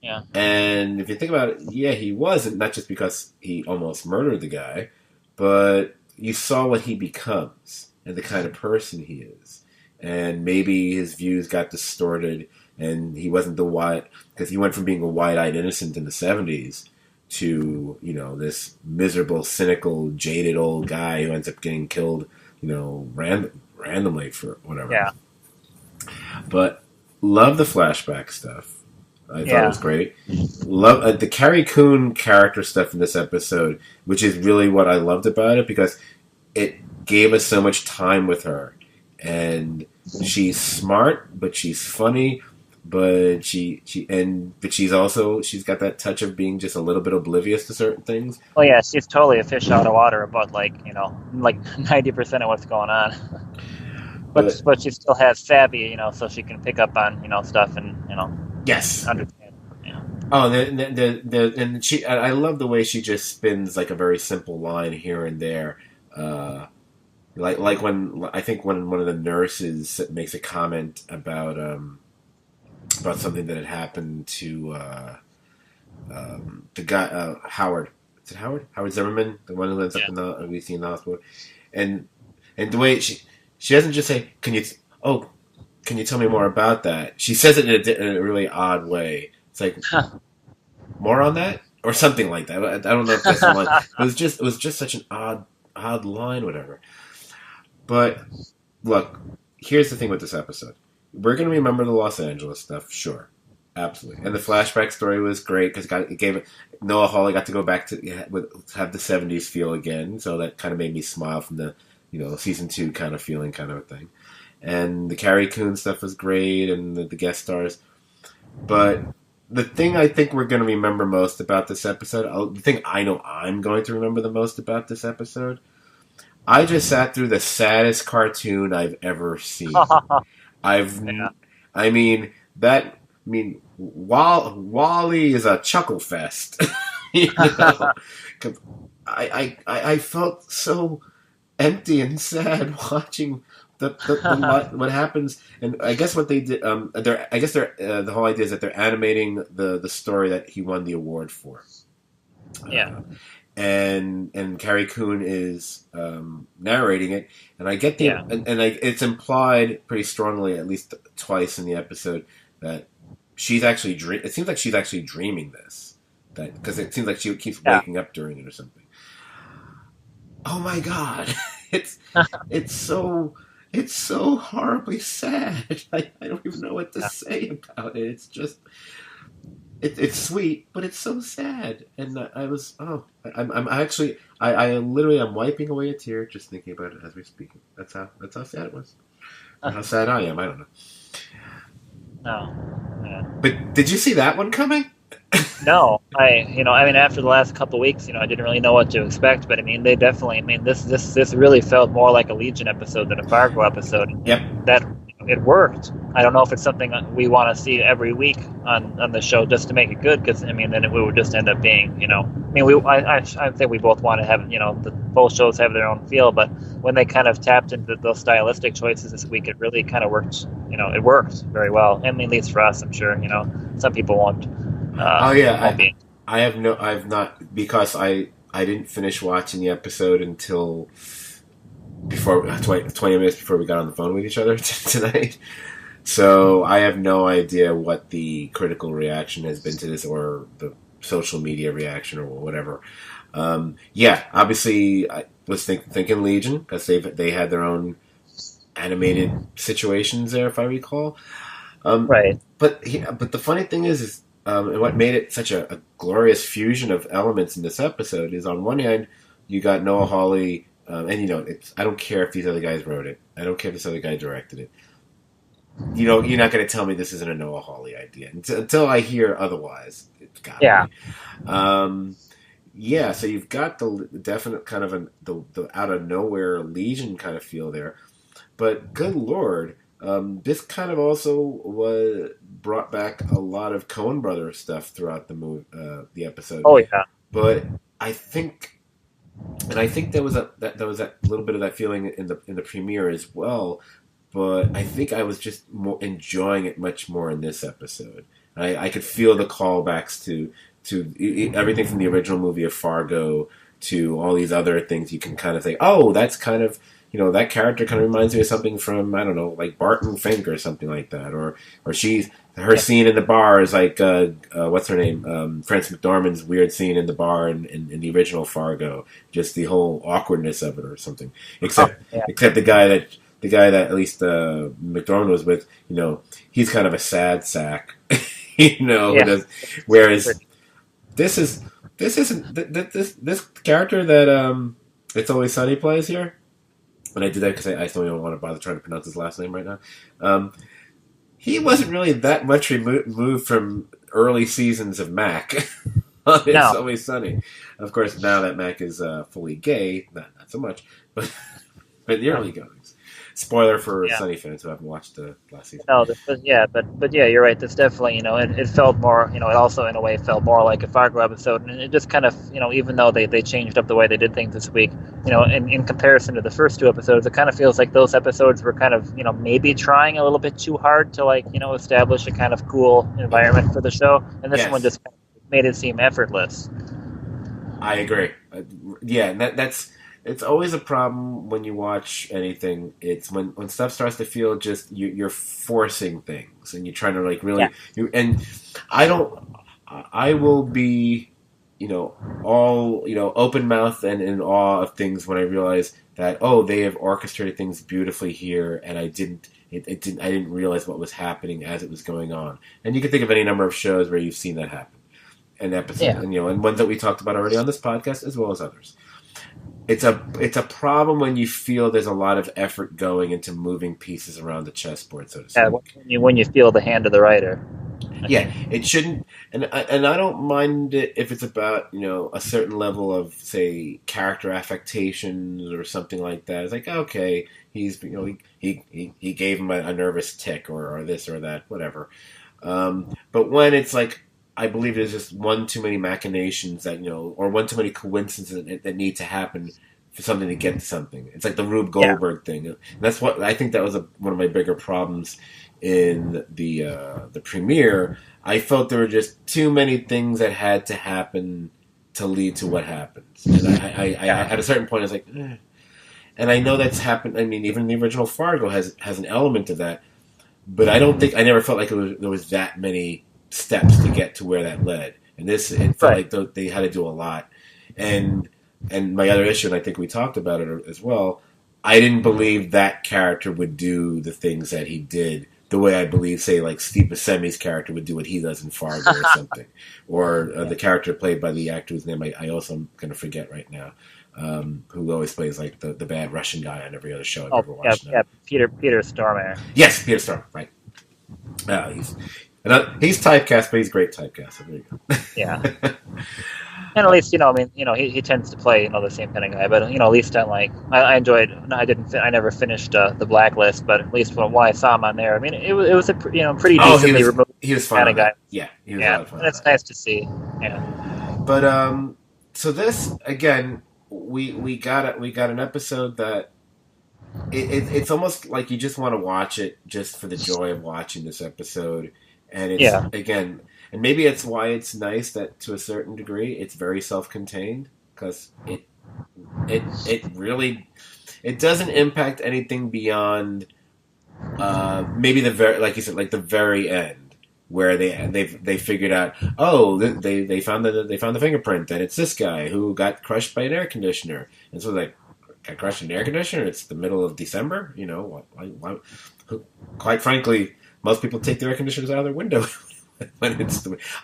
yeah, And if you think about it, yeah, he wasn't, not just because he almost murdered the guy, but you saw what he becomes and the kind of person he is. And maybe his views got distorted and he wasn't because he went from being a wide-eyed innocent in the 70s to, this miserable, cynical, jaded old guy who ends up getting killed, randomly for whatever. yeah, But love the flashback stuff. I thought it yeah, was great. Love the Carrie Coon character stuff in this episode, which is really what I loved about it because it gave us so much time with her, and she's smart, but she's funny, but she's got that touch of being just a little bit oblivious to certain things. Oh yeah, she's totally a fish out of water about like 90% of what's going on. But But she still has savvy, so she can pick up on stuff and yes, understand. Yeah, oh, and I love the way she just spins like a very simple line here and there. Like when I think when one of the nurses makes a comment about something that had happened to the guy Howard. Is it Howard? Howard Zimmerman, the one who ends up yeah, in the we see in the hospital, and the way she doesn't just say, can you tell me more about that? She says it in a really odd way. It's like more on that or something like that. I don't know if that's the line. It was just such an odd line, whatever. But look, here's the thing with this episode. We're going to remember the Los Angeles stuff, sure. Absolutely. And the flashback story was great because it gave Noah Hawley got to go back to have the 70s feel again. So that kind of made me smile from the, season 2 kind of feeling kind of a thing. And the Carrie Coon stuff was great and the guest stars. But the thing I think we're going to remember most about this episode, the thing I know I'm going to remember the most about this episode, I just sat through the saddest cartoon I've ever seen. yeah, I mean, Wally is a chuckle fest. you know, 'Cause I felt so empty and sad watching what happens, and I guess what they did, the whole idea is that they're animating the story that he won the award for. Yeah. And Carrie Coon is narrating it, and I get it's implied pretty strongly, at least twice in the episode, that she's actually it seems like she's actually dreaming this, because it seems like she keeps waking up during it or something. Oh my god, it's so horribly sad. I don't even know what to say about it. It's just. It's sweet, but it's so sad. And I'm wiping away a tear just thinking about it as we're speaking. That's how sad it was. How sad I am, I don't know. No. Yeah. But did you see that one coming? No, after the last couple of weeks, I didn't really know what to expect. But they definitely, this really felt more like a Legion episode than a Fargo episode. Yep. That it worked. I don't know if it's something we want to see every week on the show just to make it good, because then it would just end up being, I think we both want to have, both shows have their own feel, but when they kind of tapped into those stylistic choices this week, it really kind of worked. It worked very well. At least for us, I'm sure. Some people won't. I've not, because I didn't finish watching the episode until before 20 minutes before we got on the phone with each other tonight. So I have no idea what the critical reaction has been to this, or the social media reaction, or whatever. Obviously I was thinking Legion, because they had their own animated situations there, if I recall. Right. But the funny thing is and what made it such a glorious fusion of elements in this episode is, on one hand, you got Noah Hawley. I don't care if these other guys wrote it. I don't care if this other guy directed it. You're not going to tell me this isn't a Noah Hawley idea until I hear otherwise. It's got to be. So you've got the definite kind of the out of nowhere Legion kind of feel there. But good Lord, this kind of also brought back a lot of Coen Brothers stuff throughout the episode. Oh yeah. But I think there was that little bit of that feeling in the premiere as well. But I think I was just more enjoying it much more in this episode. I could feel the callbacks to everything from the original movie of Fargo to all these other things. You can kind of say, oh, that's kind of, that character kind of reminds me of something from, I don't know, like Barton Fink or something like that. Or her scene in the bar is like, what's her name? Frances McDormand's weird scene in the bar in the original Fargo. Just the whole awkwardness of it or something. Except the guy that at least McDormand was with, he's kind of a sad sack, whereas this character that It's Always Sunny plays here, and I did that because I still don't want to bother trying to pronounce his last name right now. He wasn't really that much removed from early seasons of Mac. It's Always Sunny. Of course, now that Mac is fully gay, not so much, but the early goings. Spoiler for Sunny fans who haven't watched the last season. No, but you're right. This definitely, it felt more, it also in a way felt more like a Fargo episode, and it just kind of, even though they changed up the way they did things this week, in comparison to the first two episodes, it kind of feels like those episodes were kind of, maybe trying a little bit too hard to establish a kind of cool environment for the show, and this one just kind of made it seem effortless. I agree. That's. It's always a problem when you watch anything. It's when stuff starts to feel just you're forcing things and you're trying to really. I will be, all open mouth and in awe of things when I realize that they have orchestrated things beautifully here, and I didn't realize what was happening as it was going on. And you can think of any number of shows where you've seen that happen, and episodes, and ones that we talked about already on this podcast as well as others. It's a problem when you feel there's a lot of effort going into moving pieces around the chessboard, so to speak. When you feel the hand of the writer. Yeah, it shouldn't, and I don't mind it if it's about a certain level of, say, character affectations or something like that. It's like, okay, he's he gave him a nervous tick or this or that, whatever. But when it's like, I believe there's just one too many machinations that, or one too many coincidences that need to happen for something to get to something. It's like the Rube Goldberg thing. And that's what I think that was one of my bigger problems in the premiere. I felt there were just too many things that had to happen to lead to what happens. And I at a certain point I was like, eh. And I know that's happened. I mean, even the original Fargo has an element of that, but I never felt like there was that many steps to get to where that led. And it felt like they had to do a lot. And my other issue, and I think we talked about it as well, I didn't believe that character would do the things that he did the way I believe, say, like Steve Buscemi's character would do what he does in Fargo or something. Or the character played by the actor whose name I also am going to forget right now, who always plays like the bad Russian guy on every other show I've ever watched. Peter Stormare. Yes, Peter Stormare, right. He's typecast, but he's great typecast. So there you go. Yeah. And at least, he tends to play, the same kind of guy. But, at least I enjoyed. I never finished the Blacklist, but at least when I saw him on there, I mean, it was a pretty decently removed kind of guy. Yeah, he was a lot of fun. And it's nice to see. Yeah. But so this again, we got an episode that it's almost like you just want to watch it just for the joy of watching this episode, and it's again. And maybe it's why it's nice that, to a certain degree, it's very self-contained, because it really doesn't impact anything beyond maybe the very end, where they figured out, they found the fingerprint, and it's this guy who got crushed by an air conditioner, and so got crushed in an air conditioner. It's the middle of December, why, quite frankly, most people take their air conditioners out of their window.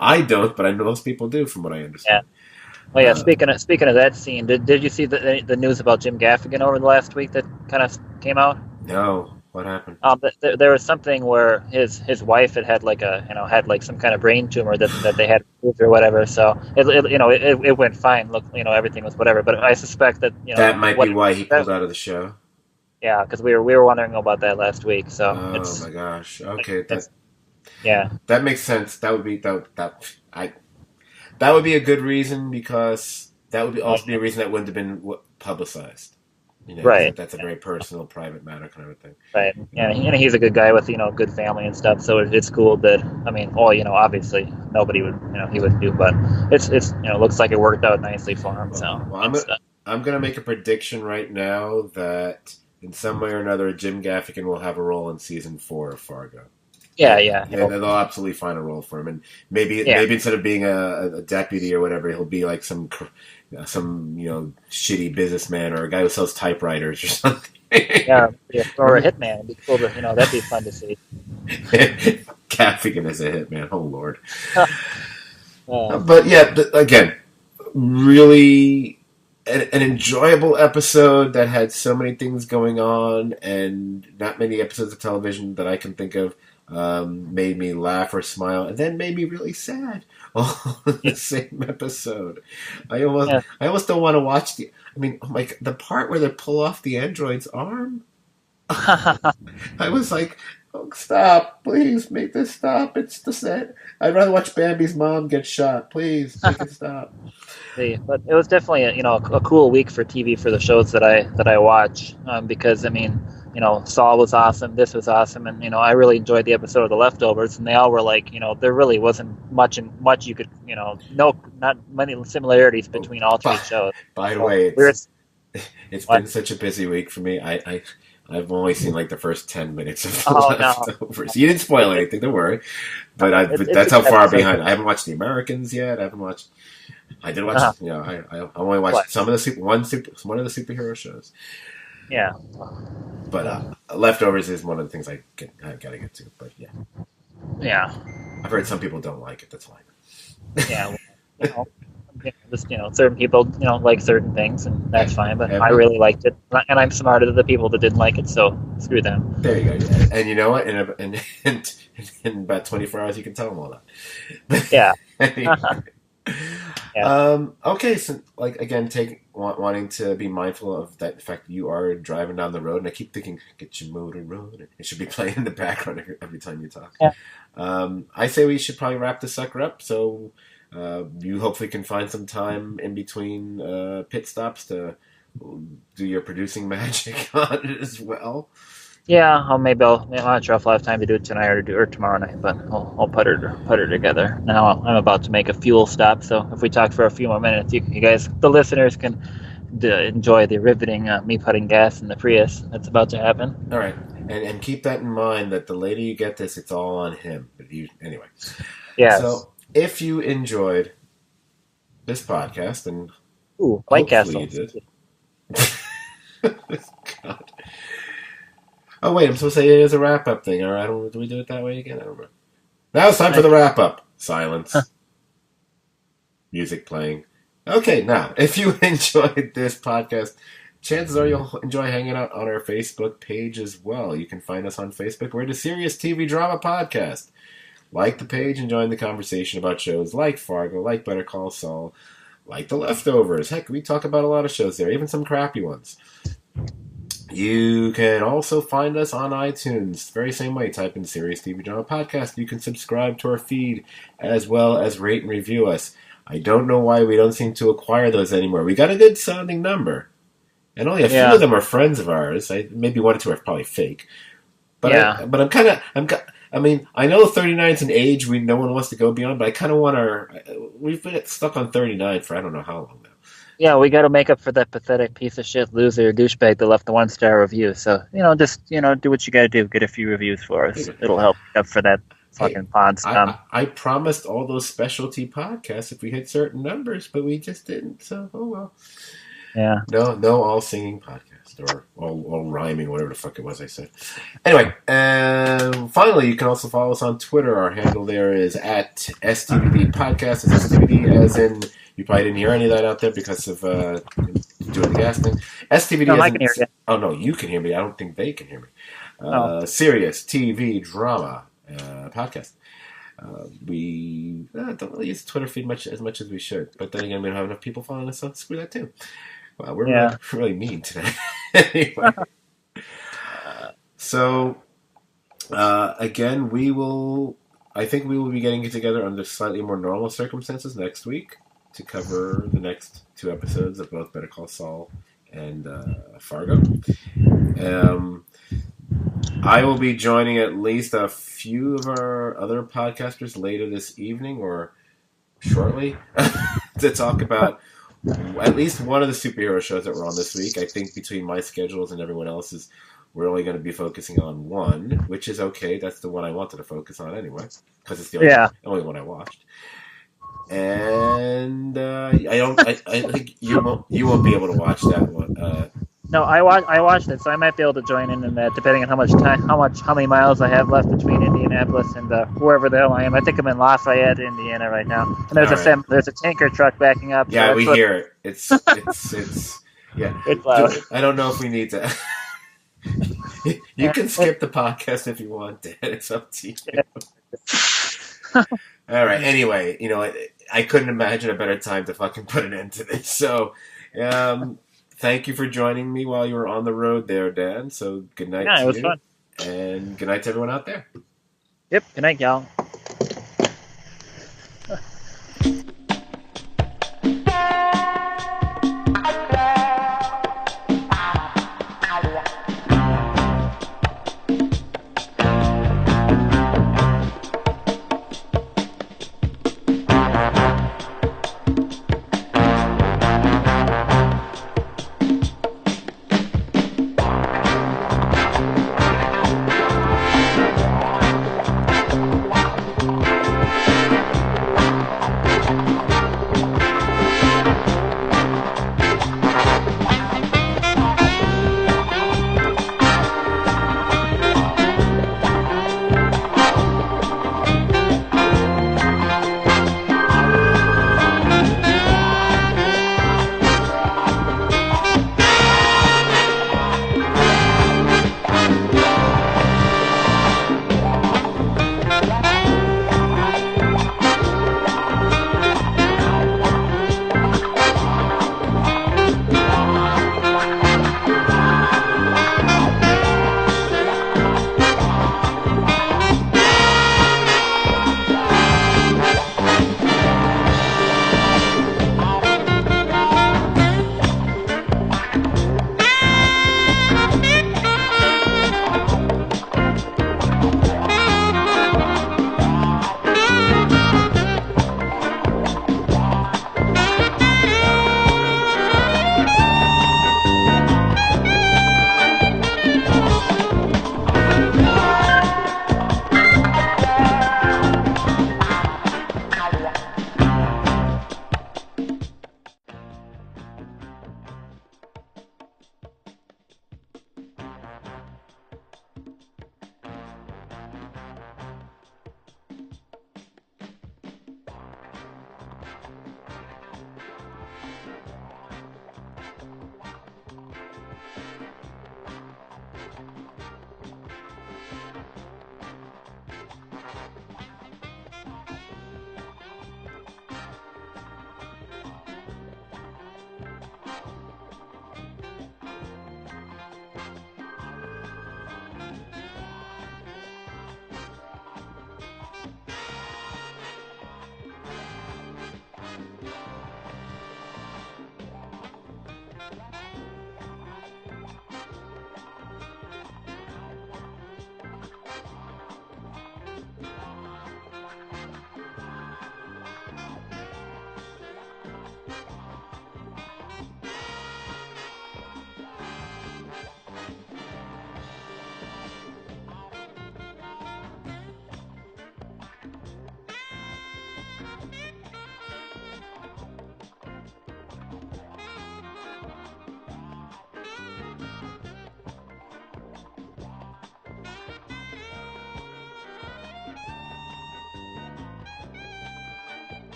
I don't, but I know most people do, from what I understand. Yeah. Well, yeah. Speaking of that scene, did you see the news about Jim Gaffigan over the last week that kind of came out? No. What happened? There was something where his wife had like some kind of brain tumor that they had removed or whatever. So it went fine. Look, everything was whatever. But I suspect that that might be why he pulled out of the show. Yeah, because we were wondering about that last week. So my gosh. Okay. Yeah, that makes sense. That would be that would be a good reason, because that would also be a reason that wouldn't have been publicized. Right. That's a very personal, private matter kind of a thing. Right. Yeah, and he's a good guy with good family and stuff. So it's cool that obviously nobody would he wouldn't do, but it's looks like it worked out nicely for him. So I'm gonna make a prediction right now that in some way or another Jim Gaffigan will have a role in season 4 of Fargo. Yeah. They'll absolutely find a role for him, and maybe instead of being a deputy or whatever, he'll be like some shitty businessman or a guy who sells typewriters or something. Or a hitman. It'd be cool to that'd be fun to see. Gaffigan as a hitman. Oh Lord. But yeah, again, really an enjoyable episode that had so many things going on, and not many episodes of television that I can think of made me laugh or smile, and then made me really sad all in the same episode. I almost don't want to watch the part where they pull off the android's arm. I was like, oh, stop, please make this stop. It's the set. I'd rather watch Bambi's mom get shot. Please make it stop. But it was definitely a cool week for TV for the shows that I watch, because Saul was awesome, this was awesome, and I really enjoyed the episode of The Leftovers, and they all were like, there really wasn't much you could not many similarities between all three shows. By the way, it's been such a busy week for me. I've only seen like the first 10 minutes of The Leftovers. You didn't spoil anything, don't worry. But that's how far behind. I haven't watched The Americans yet. I did watch. I only watched some of one of the superhero shows. Yeah. But Leftovers is one of the things I gotta get to. But yeah. Yeah. I've heard some people don't like it. That's fine. Yeah. Certain people like certain things, and that's fine. But I really liked it, and I'm smarter than the people that didn't like it. So screw them. There you go. And you know what? In about 24 hours, you can tell them all that. Yeah. Okay, so again, wanting to be mindful of that fact that you are driving down the road, and I keep thinking, get your motor running. It should be playing in the background every time you talk. Yeah. I say we should probably wrap this sucker up, so you hopefully can find some time in between pit stops to do your producing magic on it as well. Yeah, I'm not sure if I'll have time to do it tonight or tomorrow night, but I'll put it together. Now I'm about to make a fuel stop, so if we talk for a few more minutes, you guys, the listeners, can enjoy the riveting me putting gas in the Prius that's about to happen. All right, and keep that in mind that the later you get this, it's all on him. But anyway. Yes. So if you enjoyed this podcast, and White Castle. You did. God. Oh wait, I'm supposed to say it is a wrap up thing. All right, do we do it that way again? I don't remember. Now it's time for the wrap up. Silence. Music playing. Okay, now if you enjoyed this podcast, chances are you'll enjoy hanging out on our Facebook page as well. You can find us on Facebook. We're the Serious TV Drama Podcast. Like the page and join the conversation about shows like Fargo, like Better Call Saul, like The Leftovers. Heck, we talk about a lot of shows there, even some crappy ones. You can also find us on iTunes. Very same way. Type in Serious TV Drama Podcast. You can subscribe to our feed as well as rate and review us. I don't know why we don't seem to acquire those anymore. We got a good sounding number. And only a few of them are friends of ours. Maybe one or two are probably fake. But I mean, I know 39 is an age no one wants to go beyond, but I kind of want we've been stuck on 39 for I don't know how long now. Yeah, we got to make up for that pathetic piece of shit loser douchebag that left the 1-star review. So, just do what you got to do. Get a few reviews for us. It'll help up for that fucking pond scum. I promised all those specialty podcasts if we hit certain numbers, but we just didn't. So, oh well. Yeah. No all singing podcast or all rhyming, whatever the fuck it was I said. Anyway, finally, you can also follow us on Twitter. Our handle there is at STVD Podcast. It's STVD as in, you probably didn't hear any of that out there because of doing the gas thing. STVD no, I can hear you. Oh, no, you can hear me. I don't think they can hear me. Serious TV Drama Podcast. We don't really use the Twitter feed as much as we should. But then again, we don't have enough people following us, so screw that too. Wow, we're really mean today. Anyway. So, again, I think we will be getting together under slightly more normal circumstances next week to cover the next 2 episodes of both Better Call Saul and Fargo. I will be joining at least a few of our other podcasters later this evening or shortly to talk about at least one of the superhero shows that were on this week. I think between my schedules and everyone else's, we're only going to be focusing on one, which is okay. That's the one I wanted to focus on anyway, because it's the only one I watched. And I think you won't be able to watch that one. No, I watched it, so I might be able to join in that, depending on how many miles I have left between Indianapolis and wherever the hell I am. I think I'm in Lafayette, Indiana, right now. And there's a tanker truck backing up. Yeah, so we hear it. It's yeah. It's loud. I don't know if we need to. You can skip the podcast if you want, Dan. It's up to you. All right. Anyway, I couldn't imagine a better time to fucking put an end to this. So, thank you for joining me while you were on the road there, Dan. So, good night to you. Yeah, it was fun. And good night to everyone out there. Yep. Good night, y'all.